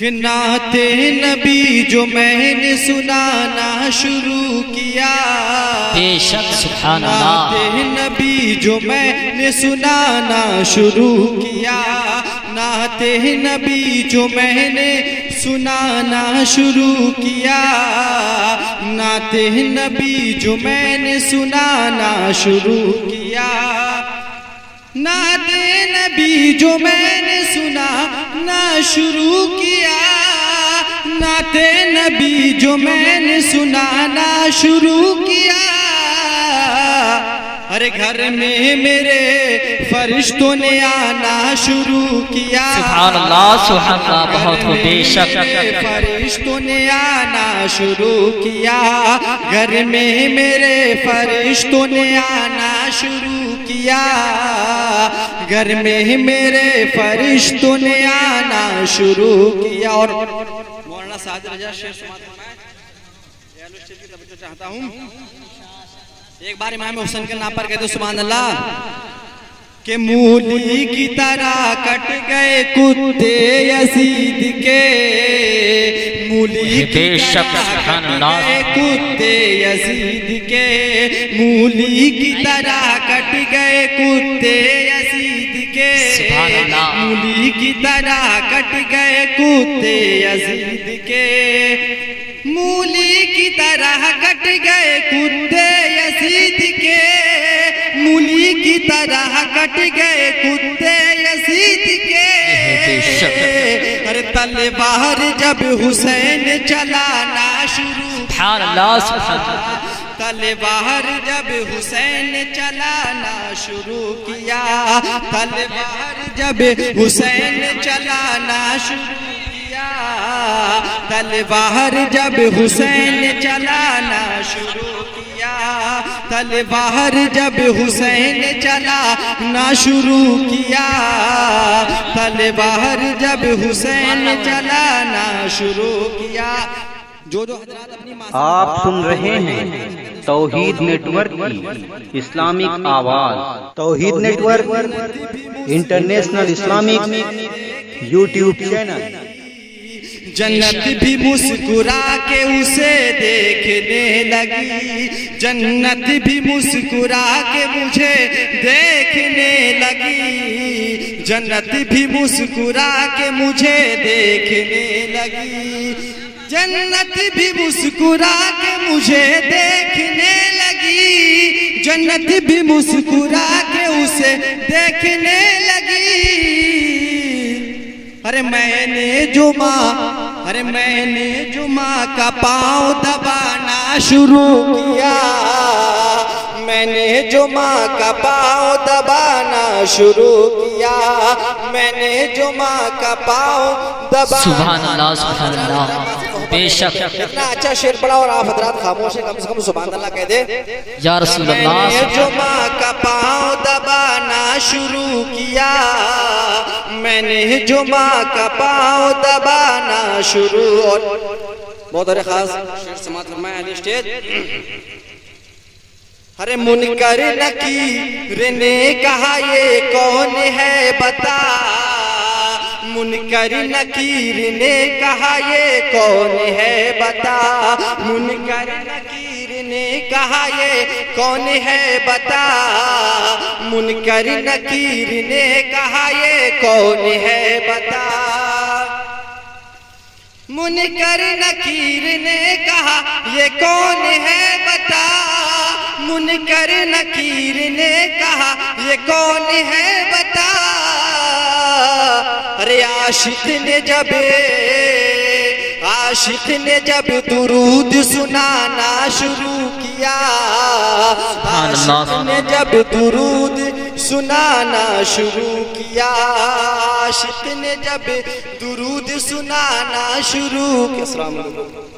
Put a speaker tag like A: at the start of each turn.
A: کہ نعت نبی جو میں نے سنانا شروع کیا،
B: بے شک سبحان اللہ،
A: نعت نبی جو میں نے سنانا شروع کیا، نعت نبی جو میں نے سنانا شروع کیا، نعت نبی جو میں نے سنانا شروع کیا، نعت نبی جو میں نے سنانا شروع کیا، نعت نبی جو میں نے سنانا شروع کیا، ارے گھر میں میرے فرشتوں نے آنا شروع کیا،
B: سبحان اللہ سبحان اللہ، بہت ہو بے شک،
A: فرشتوں نے آنا شروع کیا، گھر میں میرے فرشتوں نے آنا شروع کیا، گھر میں میرے فرشتوں نے آنا شروع کیا۔ اور مولانا ساجد رضا شیخ سماعت فرمائے، اے اہل الشیخ کی توجہ چاہتا ہوں، ایک بار امام حسین کے نام پر کہتے سبحان اللہ کہ مولی کی طرح کٹ گئے کتے یزید کے، مولی کی طرح کٹ گئے کتے یزید کے، مولی کی طرح کٹ گئے کتے یزید کے، مولی کی طرح کٹ گئے کتے یزید کے، مولی کی طرح کٹ گئے کتے یزید کے، مولی کی طرح کٹ گئے کتے یزید کے، ارے تلوار جب حسین چلانا شروع کیا، تلوار جب حسین چلانا شروع کیا، تلوار جب حسین چلانا شروع کیا، تلوار جب حسین چلانا شروع کیا، تلوار جب حسین چلانا شروع کیا، تلوار جب حسین چلانا شروع کیا۔ جو حضرات اپنی
C: آپ سن رہے ہیں توحید نیٹ ورک کی اسلامک آواز، Tawheed network international Islamic YouTube channel.
A: جنت بھی مسکرا کے اسے دیکھنے لگی، جنت بھی مسکرا کے مجھے دیکھنے لگی، جنت بھی مسکرا کے مجھے دیکھنے لگی، جنت بھی مسکرا کے مجھے دیکھنے لگی، جنت بھی مسکرا کے اسے دیکھنے لگی، ارے میں نے جو ماں کا پاؤں دبانا شروع کیا، میں نے جو ماں کا پاؤں دبانا شروع کیا، میں نے جو ماں کا پاؤں دبانا،
B: سبحان اللہ سبحان اللہ، بے شک،
A: اتنا اچھا شعر پڑھا اور آپ حضرات خاموش ہیں، کم سے کم سبحان اللہ کہہ دے
B: یا رسول اللہ۔
A: میں نے جو ماں کا پاؤں دبانا شروع کیا، میں نے جو ماں کا پاؤں دبانا شروع، اور بہت اور خاص شعر سماعت فرمائے اہل اسٹیج۔ ارے منکر نکیر نے کہا یہ کون ہے بتا، منکر نکیر نے کہا یہ کون ہے بتا، منکر نکیر نے کہا یہ کون ہے بتا، منکر نکیر نے کہا یہ کون ہے بتا، منکر نکیر نے کہا یہ کون ہے بتا، منکر نکیر نے کہا یہ کون ہے بتا، ارے عاشق نے جب درود سنانا شروع کیا، عاشق نے جب درود سنانا شروع کیا، عاشق نے جب درود سنانا شروع کیا۔ السلام علیکم۔